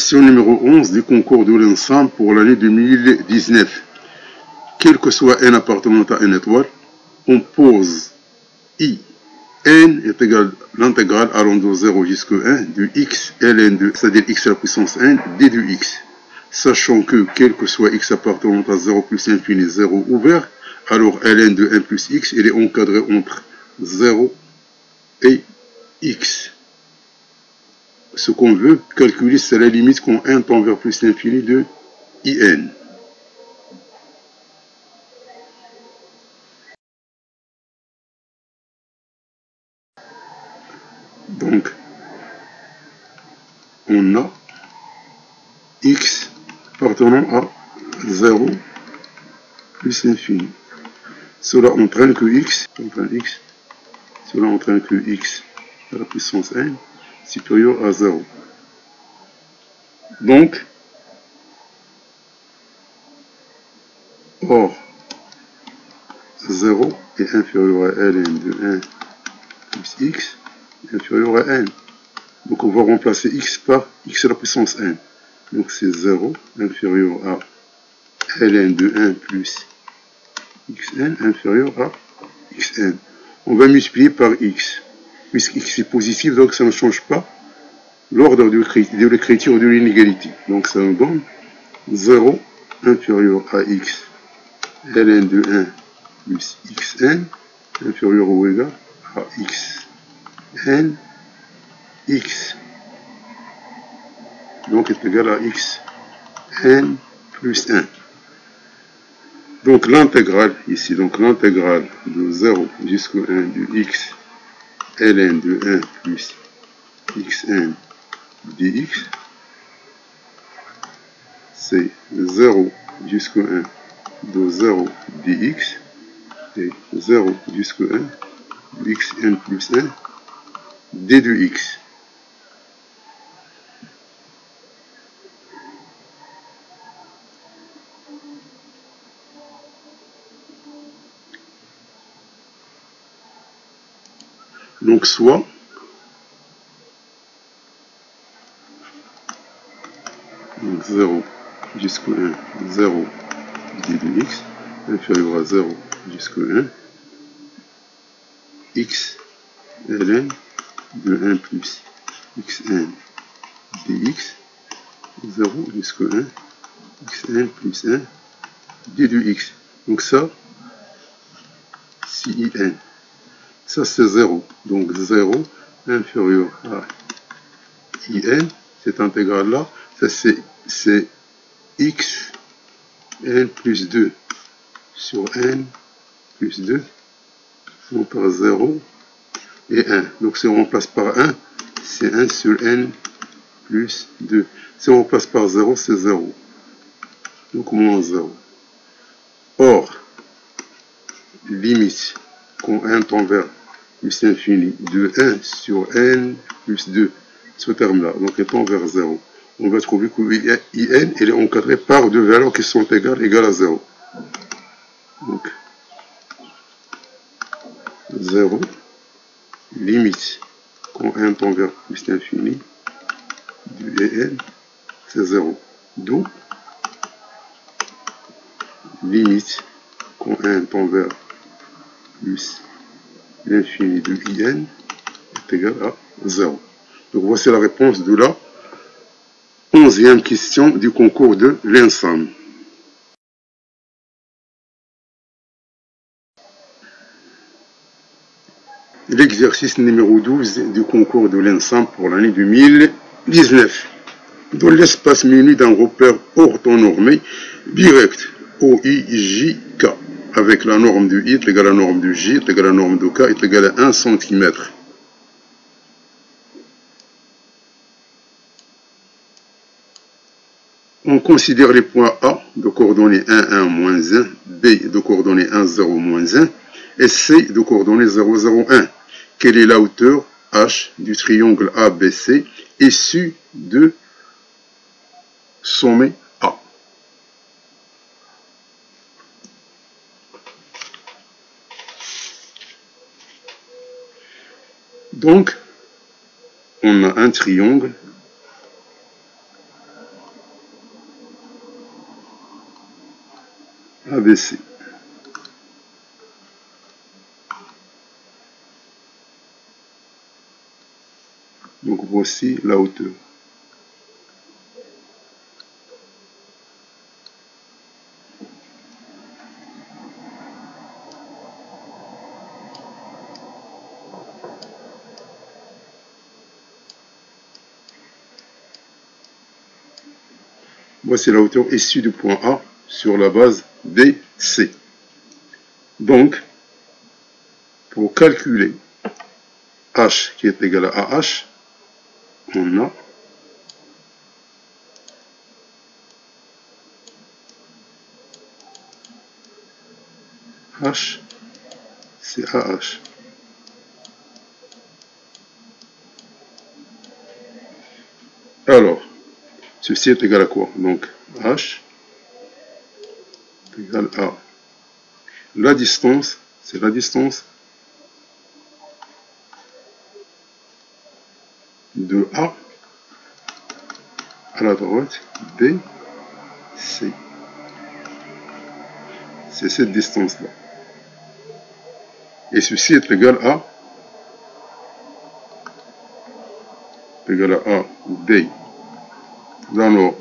Question numéro 11 du concours de l'ensemble pour l'année 2019. Quel que soit n appartenant à n étoile, on pose I n est égal à l'intégrale allant de 0 jusqu'à 1 du x ln de, c'est-à-dire x à la puissance 1, d du x. Sachant que quel que soit x appartenant à 0 plus infini, 0 ouvert, alors ln de 1 plus x, il est encadré entre 0 et x. Ce qu'on veut calculer, c'est la limite quand 1 tend vers plus l'infini de in. Donc, on a x appartenant à 0 plus l'infini. Cela entraîne que x, cela entraîne que x à la puissance n supérieur à 0. Donc, or 0 est inférieur à ln de 1 plus x inférieur à n. Donc on va remplacer x par x à la puissance n. Donc c'est 0 inférieur à ln de 1 plus xn inférieur à xn. On va multiplier par x. Puisque x est positif, donc ça ne change pas l'ordre de l'écriture de l'inégalité. Donc ça nous donne 0 inférieur à x ln de 1 plus xn inférieur ou égal à xn x. Donc est égal à x n plus 1. Donc l'intégrale ici, donc l'intégrale de 0 jusqu'à 1 du x ln de 1 plus xn dx, c'est 0 jusqu'à 1 de 0 dx et 0 jusqu'à 1 du xn plus 1 d de x. Donc soit donc 0 jusqu'à 1, 0 d de x inférieur à 0 jusqu'à 1 x ln de 1 plus xn dx 0 jusqu'à 1 xn plus 1 d de x. Donc ça, c'est in. Ça c'est 0. Donc 0 inférieur à in, cette intégrale-là, ça c'est x n plus 2 sur n plus 2 par 0 et 1. Donc si on remplace par 1, c'est 1 sur n plus 2. Si on remplace par 0, c'est 0. Donc moins 0. Or, limite, quand 1 tend vers plus infini, de 1 sur n plus 2, ce terme-là, donc étant vers 0, on va trouver que in il est encadré par deux valeurs qui sont égales à 0. Donc, 0, limite, quand 1 tend vers plus infini, du n, c'est 0. D'où, limite, quand 1 tend vers plus l'infini de in est égal à 0. Donc voici la réponse de la 11e question du concours de l'ensemble. L'exercice numéro 12 du concours de l'ensemble pour l'année 2019. Dans l'espace menu d'un repère orthonormé direct OIJK avec la norme de I est égale à la norme de J est égale à la norme de K est égale à 1 cm. On considère les points A de coordonnées 1, 1, moins 1, B de coordonnées 1, 0, moins 1 et C de coordonnées 0, 0, 1. Quelle est la hauteur H du triangle ABC issu de sommet A? Donc, on a un triangle ABC. Donc voici la hauteur. Voici la hauteur issue du point A sur la base BC. Donc, pour calculer H qui est égal à AH, on a H, c'est AH. Alors, ceci est égal à quoi? Donc, H est égal à la distance, c'est la distance de A à la droite, B, C. C'est cette distance-là. Et ceci est égal à A, B. Alors,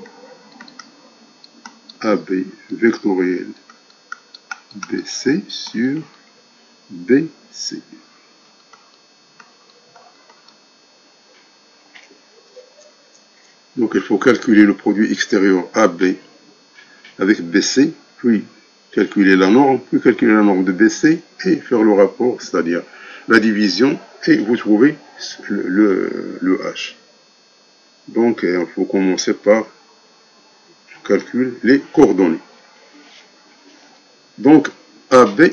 AB vectoriel BC sur BC. Donc il faut calculer le produit extérieur AB avec BC, puis calculer la norme, de BC et faire le rapport, c'est-à-dire la division, et vous trouvez le H. Donc il faut commencer par calculer les coordonnées. Donc AB,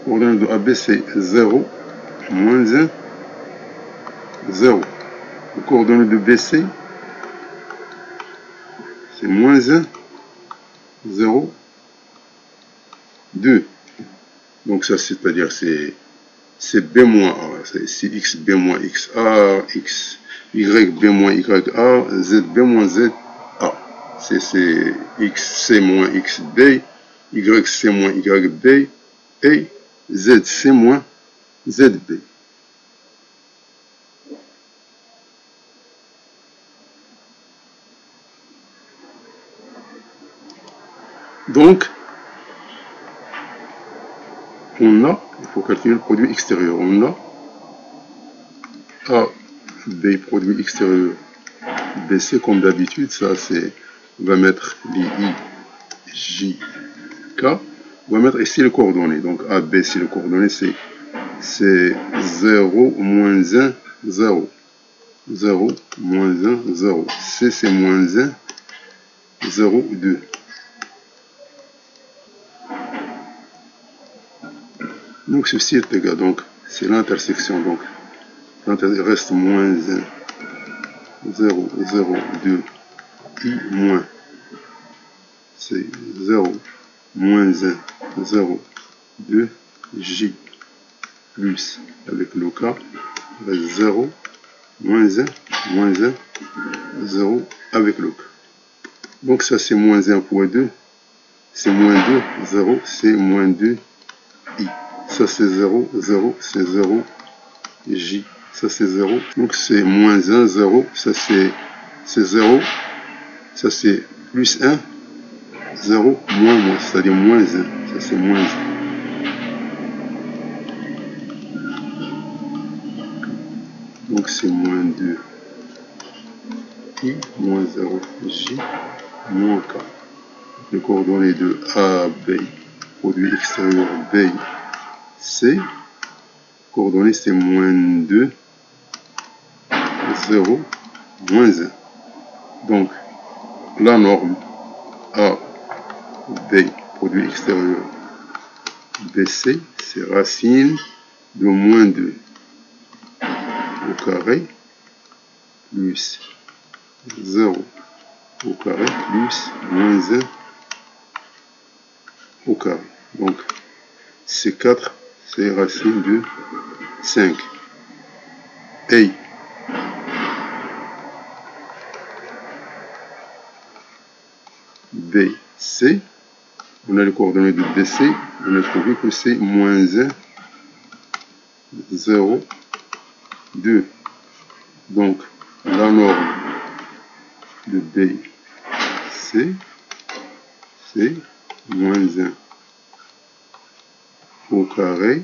coordonnée de AB c'est 0, moins 1, 0. Le coordonnée de BC, c'est moins 1, 0, 2. Donc ça, c'est-à-dire, c'est B moins A. C'est X, B moins X, A, X, Y, B moins Y, A, Z, B moins Z, A. C'est X, C moins X, B, Y, C moins Y, B, et Z, C moins Z, B. Donc, on a, il faut calculer le produit extérieur, on a A, B, produit extérieur, BC comme d'habitude, ça c'est, on va mettre les I, J, K, on va mettre ici les coordonnées, donc A, B, c'est les coordonnées, c'est 0, moins 1, 0, 0, moins 1, 0, C c'est moins 1, 0, 2. Donc ceci est égal, donc c'est l'intersection, donc il reste moins 1, 0, 0, 2, I moins, c'est 0, moins 1, 0, 2, J, plus, avec le K, il reste 0, moins 1, 0, avec le K. Donc ça c'est moins 1 fois 2, c'est moins 2, 0, c'est moins 2, I. Ça c'est 0, 0, c'est 0, J. Ça c'est 0, donc c'est moins 1, 0, ça c'est 0, ça c'est plus 1, 0, moins, c'est-à-dire moins 1, ça c'est moins 1. Donc c'est moins 2, I, moins 0, J, moins K. Les coordonnées de A, B, produit extérieur B, C, coordonnées c'est moins 2, 0, moins 1. Donc, la norme A, B, produit extérieur BC, c'est racine de moins 2 au carré plus 0 au carré plus moins 1 au carré. Donc, c'est 4, c'est racine de 5. Et BC. On a les coordonnées de BC. On a trouvé que c'est moins 1, 0, 2. Donc, la norme de BC, c'est moins 1 au carré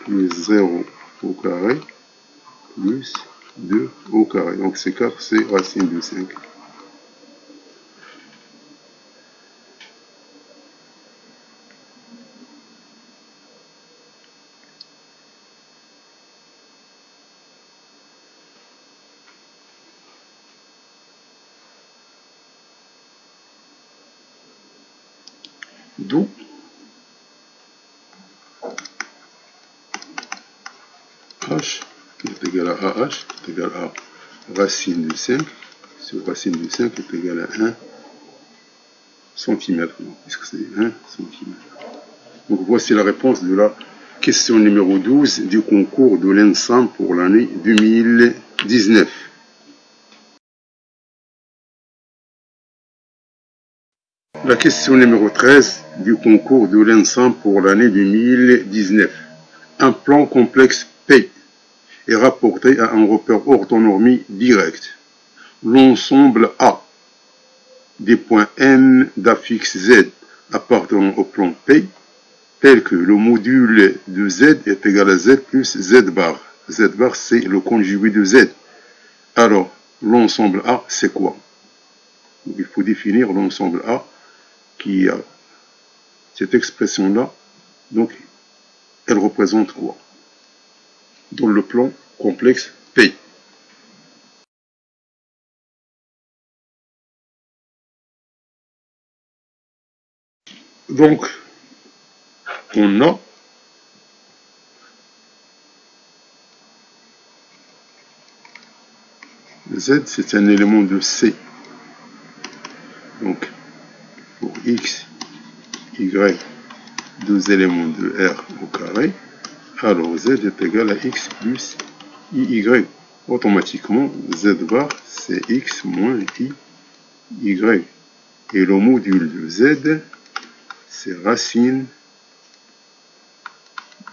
plus 0 au carré plus 2 au carré. Donc, c'est 4, c'est racine de 5. D'où H est égal à AH est égal à racine de 5 sur racine de 5 est égal à 1 cm. Puisque c'est 1 cm. Donc voici la réponse de la question numéro 12 du concours de l'ENSAM pour l'année 2019. La question numéro 13 du concours de l'ENSAM pour l'année 2019. Un plan complexe P est rapporté à un repère orthonormé direct. L'ensemble A des points N d'affixe Z appartenant au plan P, tel que le module de Z est égal à Z plus Z bar. Z bar, c'est le conjugué de Z. Alors, l'ensemble A, c'est quoi? Donc, il faut définir l'ensemble A qui a cette expression-là. Donc, elle représente quoi? Dans le plan complexe P. Donc, on a Z, c'est un élément de C. Donc, pour X, Y, deux éléments de R au carré, alors Z est égal à X plus IY. Automatiquement, Z bar, c'est X moins IY. Et le module de Z, c'est racine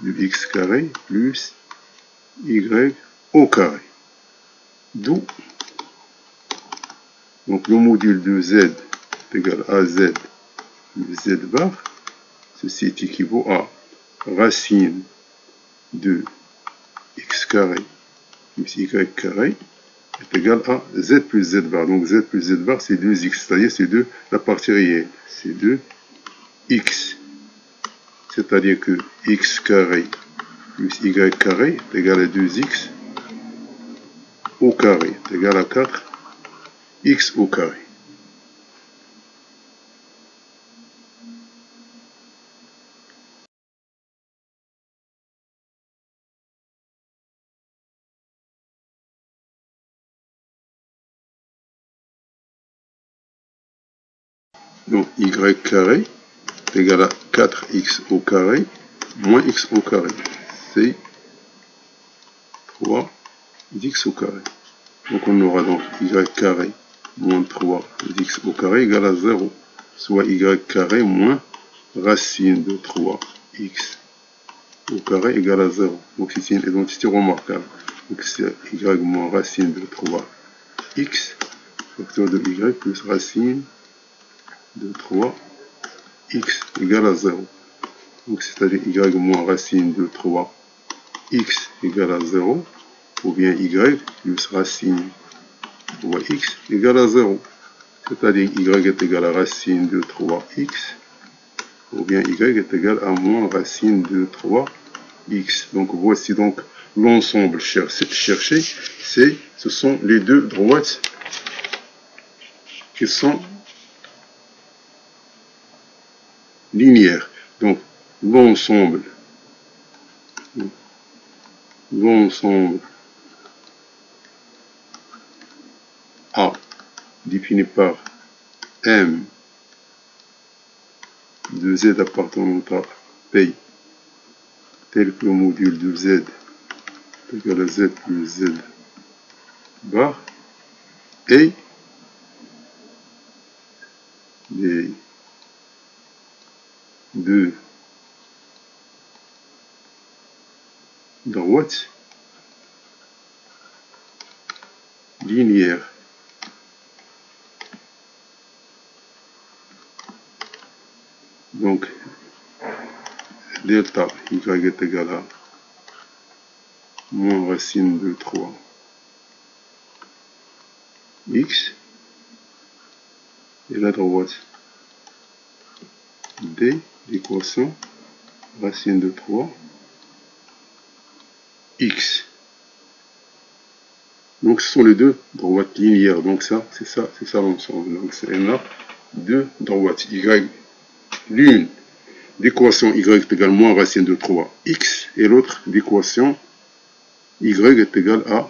de X carré plus Y au carré. D'où, donc le module de Z est égal à Z plus Z bar. Ceci est équivaut à racine de X carré plus Y carré est égal à Z plus Z bar. Donc Z plus Z bar, c'est 2X, c'est-à-dire c'est de la partie réelle. C'est 2X. C'est-à-dire que X carré plus Y carré est égal à 2X au carré est égal à 4X au carré. Donc Y carré est égal à 4X au carré moins X au carré. C'est 3X au carré. Donc on aura donc Y carré moins 3X au carré égale à 0. Soit Y carré moins racine de 3X au carré égale à 0. Donc c'est une identité remarquable. Donc c'est Y moins racine de 3X, facteur de Y plus racine de 3X égale à 0. Donc c'est-à-dire Y moins racine de 3X égale à 0, ou bien Y plus racine de 3X égale à 0. C'est-à-dire Y est égal à racine de 3X, ou bien Y est égal à moins racine de 3X. Donc voici donc l'ensemble cherché, ce sont les deux droites qui sont linéaires. Donc l'ensemble A défini par M de Z appartenant à P, tel que le module de Z est égal à Z plus Z bar, et les deux droites linéaires. Donc, delta y est égal à moins racine de 3 x, et la droite d l'équation racine de 3 x. Donc ce sont les deux droites linéaires, donc ça c'est ça l'ensemble. Donc on a deux droites y, l'une d'équation y est égale moins racine de 3 x, et l'autre d'équation y est égal à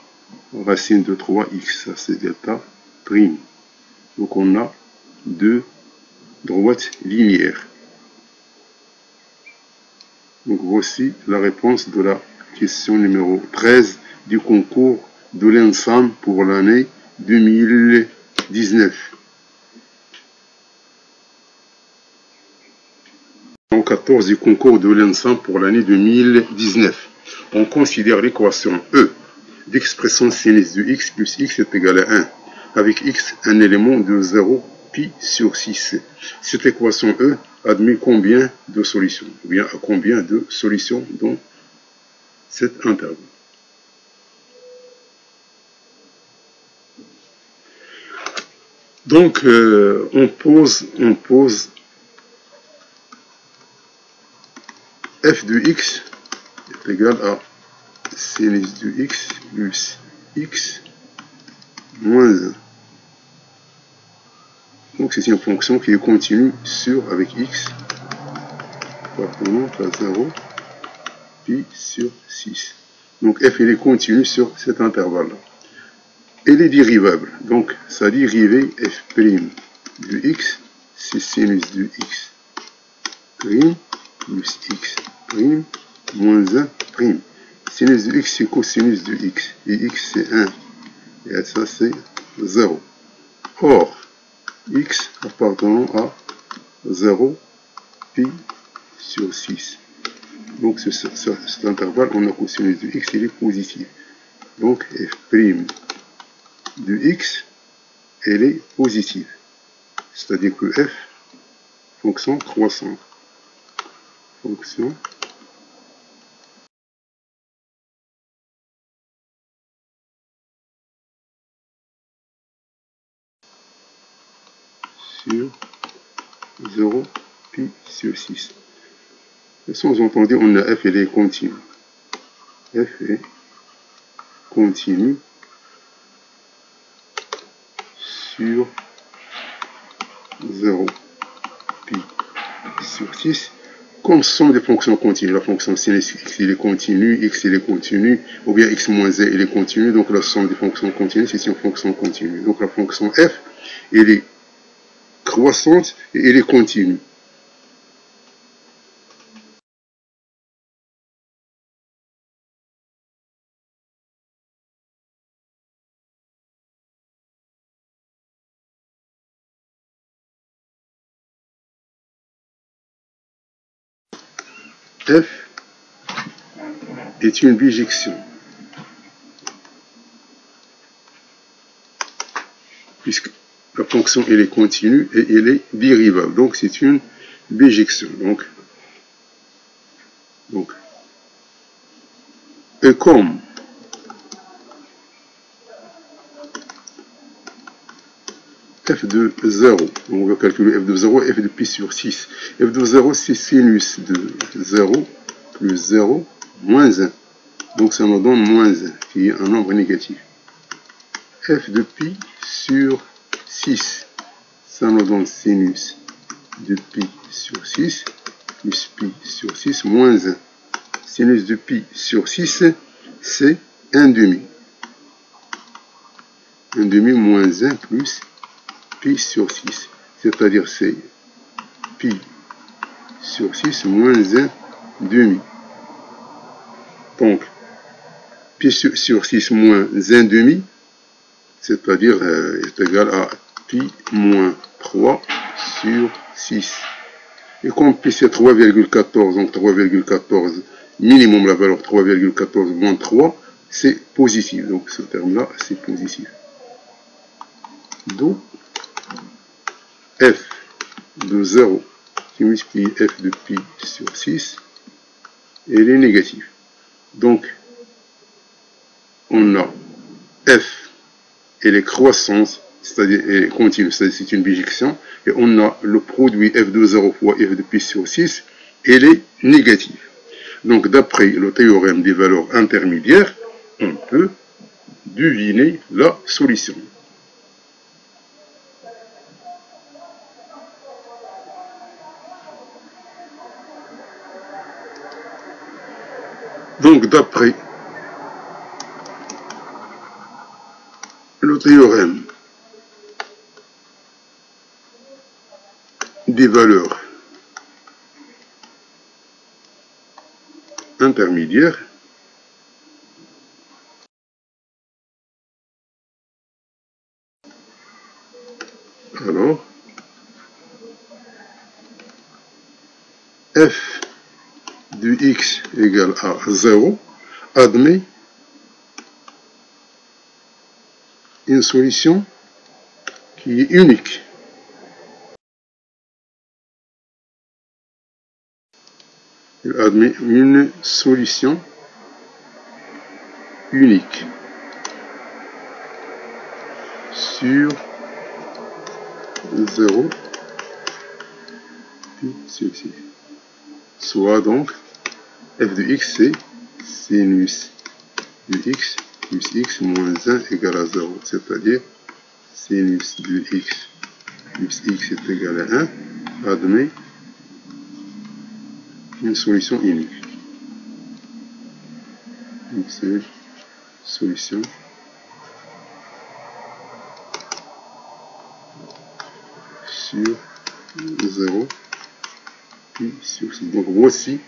racine de 3 x, ça c'est delta prime. Donc on a deux droites linéaires. Donc voici la réponse de la question numéro 13 du concours de l'ensemble pour l'année 2019. En 14 du concours de l'ensemble pour l'année 2019. On considère l'équation E d'expression sinus de x plus x est égal à 1, avec x un élément de 0 pi sur 6. Cette équation E admet combien de solutions, ou bien à combien de solutions dans cet intervalle. Donc, on pose f de x est égal à sinus de x plus x moins 1. Donc, c'est une fonction qui est continue sur avec x appartenant à 0 pi sur 6. Donc, f elle est continue sur cet intervalle-là. Elle est dérivable. Donc, sa dérivée f' de x, c'est sinus de x prime plus x prime moins 1 prime. Sinus de x, c'est cosinus de x. Et x, c'est 1. Et ça, c'est 0. Or, x appartenant à 0 pi sur 6. Donc, cet intervalle, on a cosinus de x, il est positif. Donc, f' de x, elle est positive. C'est-à-dire que f, fonction croissante. Fonction sur 0 pi sur 6. Et sous-entendu, on a f, elle est continue. F est continue sur 0 pi sur 6. Comme ce sont des fonctions continues, la fonction sinus x il est continue, x il est continue, ou bien x moins 1 il est continue, donc la somme des fonctions continues, c'est une fonction continue. Donc la fonction f, elle est croissante et elle est continue. F est une bijection, puisque la fonction elle est continue et elle est dérivable. Donc c'est une bijection. Donc et comme f de 0, on va calculer f de 0 et f de pi sur 6. F de 0 c'est sinus de 0 plus 0 moins 1. Donc ça nous donne moins 1, qui est un nombre négatif. F de pi sur 6, ça nous donne sinus de pi sur 6 plus pi sur 6 moins 1. Sinus de pi sur 6, c'est 1 demi. 1 demi moins 1 plus pi sur 6. C'est-à-dire c'est pi sur 6 moins 1 demi. Donc, pi sur 6 moins 1 demi, c'est-à-dire est égal à pi moins 3 sur 6. Et comme P c'est 3,14, donc 3,14 minimum, la valeur 3,14 moins 3, c'est positif. Donc ce terme-là, c'est positif. Donc, f de 0 qui multiplie f de pi sur 6, elle est négative. Donc, on a f, elle est croissante, c'est-à-dire elle est continue, c'est-à-dire c'est une bijection, et on a le produit f de 0 fois f de pi sur 6, elle est négative. Donc, d'après le théorème des valeurs intermédiaires, on peut deviner la solution. Donc, d'après le théorème des valeurs intermédiaires, alors, f de x égale à 0 admet une solution qui est unique. Il admet une solution unique sur 0 pi sur 6. Soit donc f de x c'est sinus de x plus x moins 1 égale à 0. C'est-à-dire sinus de x plus x est égal à 1 admet une solution unique. Donc c'est solution sur 0 pi sur 6. Donc voici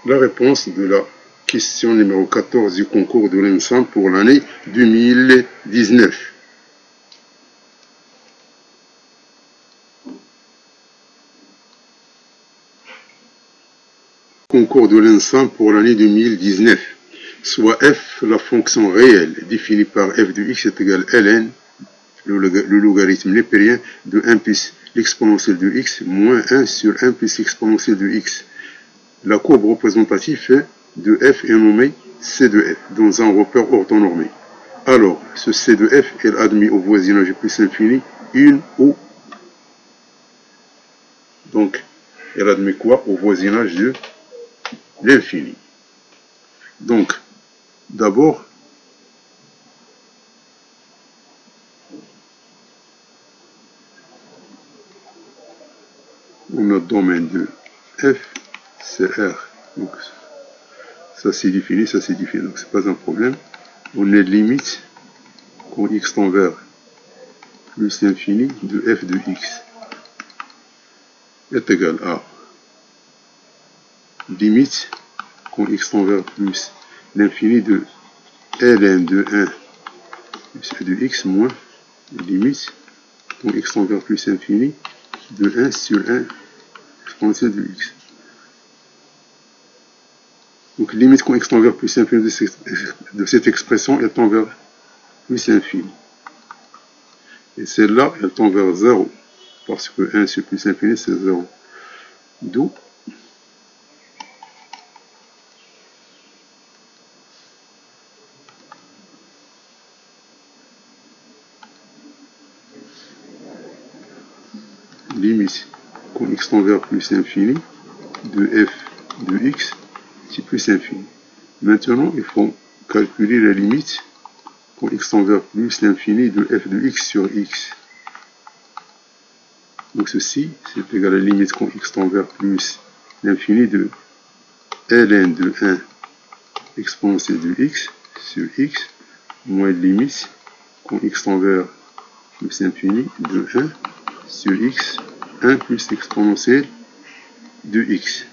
la réponse de la question numéro 14 du concours de l'ENSAM pour l'année 2019. Concours de l'ENSAM pour l'année 2019. Soit f, la fonction réelle définie par f de x est égal à ln, le logarithme népérien de 1 plus l'exponentielle de x moins 1 sur 1 plus l'exponentielle de x. La courbe représentative de f est nommée c de f dans un repère orthonormé. Alors, ce c de f est admis au voisinage plus infini, une ou. Donc, elle admet quoi? Au voisinage de l'infini. Donc, d'abord, on a le domaine de f, c'est R. Donc, ça c'est défini, ça c'est défini, donc c'est pas un problème. On a limite quand x tend vers plus l'infini de f de x est égal à limite quand x tend vers plus l'infini de ln de 1 plus f de x moins limite quand x tend vers plus l'infini de 1 sur 1 exponentielle de x. Donc limite quand x tend vers plus l'infini de cette expression, elle tend vers plus l'infini. Et celle-là, elle tend vers 0. Parce que 1 sur plus l'infini, c'est 0. D'où limite quand x tend vers plus l'infini de f de x, c'est plus l'infini. Maintenant, il faut calculer la limite quand x tend vers plus l'infini de f de x sur x. Donc ceci, c'est égal à la limite quand x tend vers plus l'infini de ln de 1 exponentielle de x sur x, moins limite quand x tend vers plus l'infini de 1 sur x, 1 plus l'exponentielle de x.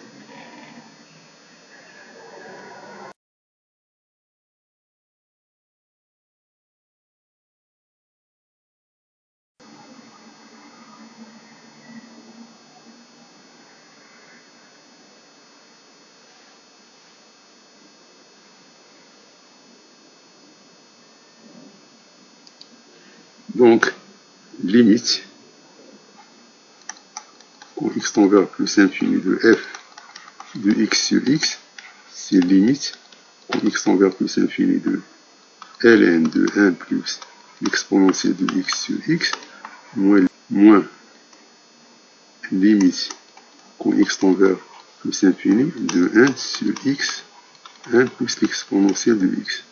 Donc, limite, quand x tend vers plus infini de f de x sur x, c'est limite, quand x tend vers plus infini de ln de 1 plus l'exponentielle de x sur x, moins limite, quand x tend vers plus infini de 1 sur x, 1 plus l'exponentielle de x.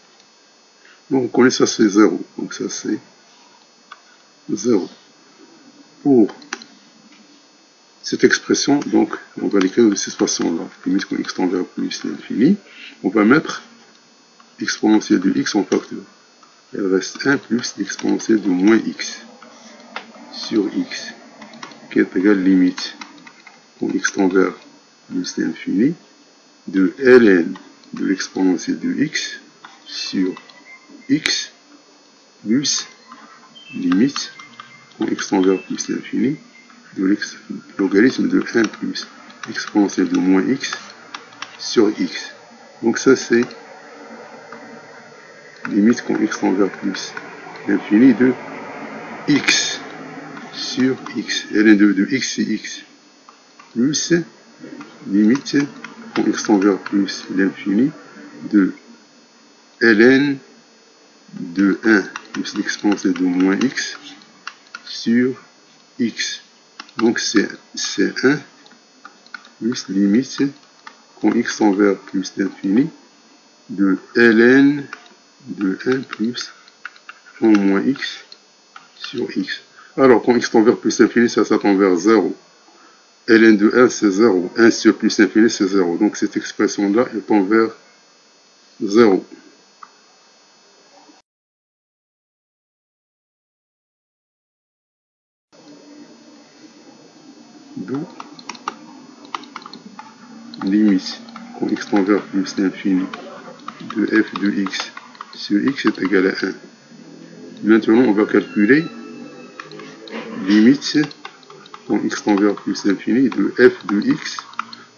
Donc, on connaît ça, c'est 0. Donc, ça, c'est 0. Pour cette expression, donc, on va l'écrire de cette façon-là. Limite quand x tend vers plus l'infini, on va mettre l'exponentielle de x en facteur. Il reste 1 plus l'exponentielle de moins x sur x, qui est égal limite quand x tend vers plus l'infini de ln de l'exponentielle de x sur x plus limite quand x tend vers plus l'infini de logarithme de 1 plus l'exponentielle de moins x sur x. Donc ça c'est limite quand x tend vers plus l'infini de x sur x. ln de x c'est x plus limite quand x tend vers plus l'infini de ln de 1 plus l'exponentielle de moins x sur x. Donc c'est 1 plus limite quand x tend vers plus l'infini de ln de 1 plus en moins x sur x. Alors quand x tend vers plus l'infini, ça tend vers 0. ln de 1 c'est 0. 1 sur plus l'infini c'est 0. Donc cette expression-là, elle tend vers 0. D'où limite quand x tend vers plus l'infini de f de x sur x est égal à 1. Maintenant, on va calculer limite quand x tend vers plus l'infini de f de x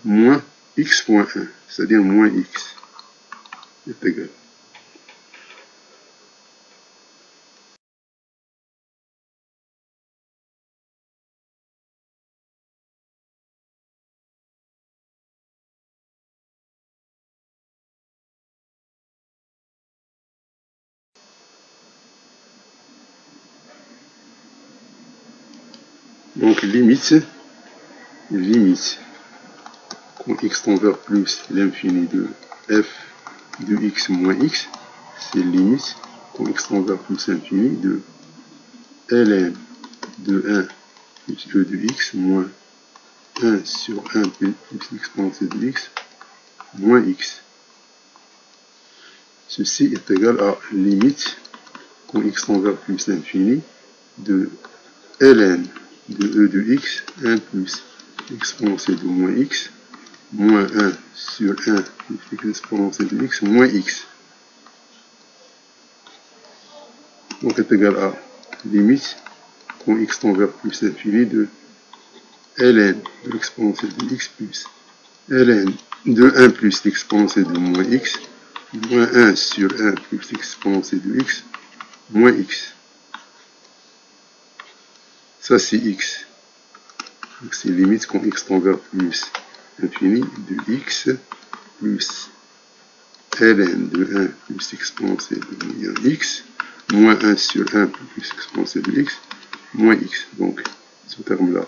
moins x fois 1, c'est-à-dire moins x est égal. Donc limite quand x tend vers plus l'infini de f de x moins x, c'est limite quand x tend vers plus l'infini de ln de 1 plus e de x moins 1 sur 1 plus l'exponentielle de x moins x. Ceci est égal à limite quand x tend vers plus l'infini de ln de e de x 1 plus l'exponentielle de moins x moins 1 sur 1 plus l'exponentielle de x moins x. Donc est égal à limite quand x tend vers plus l'infini de ln de l'exponentielle de x plus ln de 1 plus l'exponentielle de moins x moins 1 sur 1 plus l'exponentielle de x moins x. Ça c'est x. Donc c'est limite quand x tend vers plus l'infini de x plus ln de 1 plus exponentielle de moins x moins 1 sur 1 plus exponentielle de x moins x. Donc ce terme-là,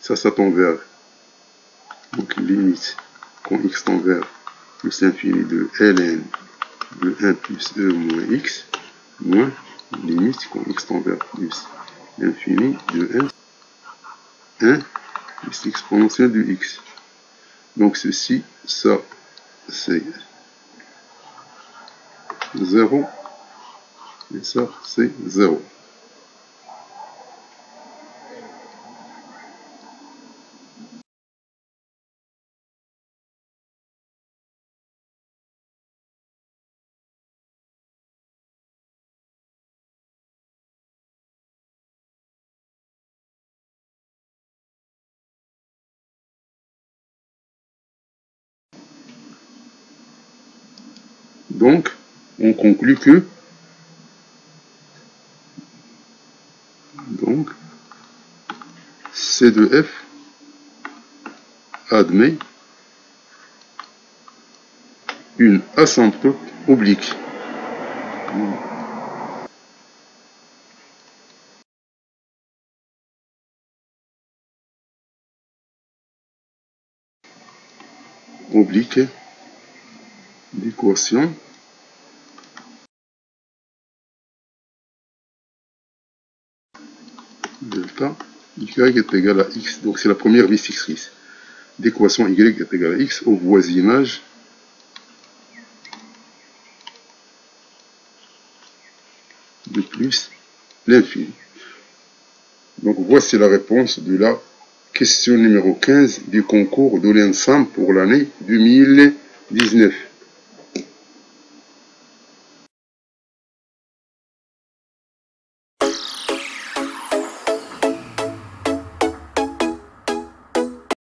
ça tend vers, donc limite quand x tend vers plus l'infini de ln de 1 plus e moins x moins limite quand x tend vers plus l'infini de 1 plus l'exponentielle de x. Donc ceci, ça c'est 0 et ça c'est 0. Donc, on conclut que C de F admet une asymptote oblique. Oblique d'équation delta y est égal à x. Donc c'est la première bissectrice d'équation y est égal à x au voisinage de plus l'infini. Donc voici la réponse de la question numéro 15 du concours de l'ENSAM pour l'année 2019.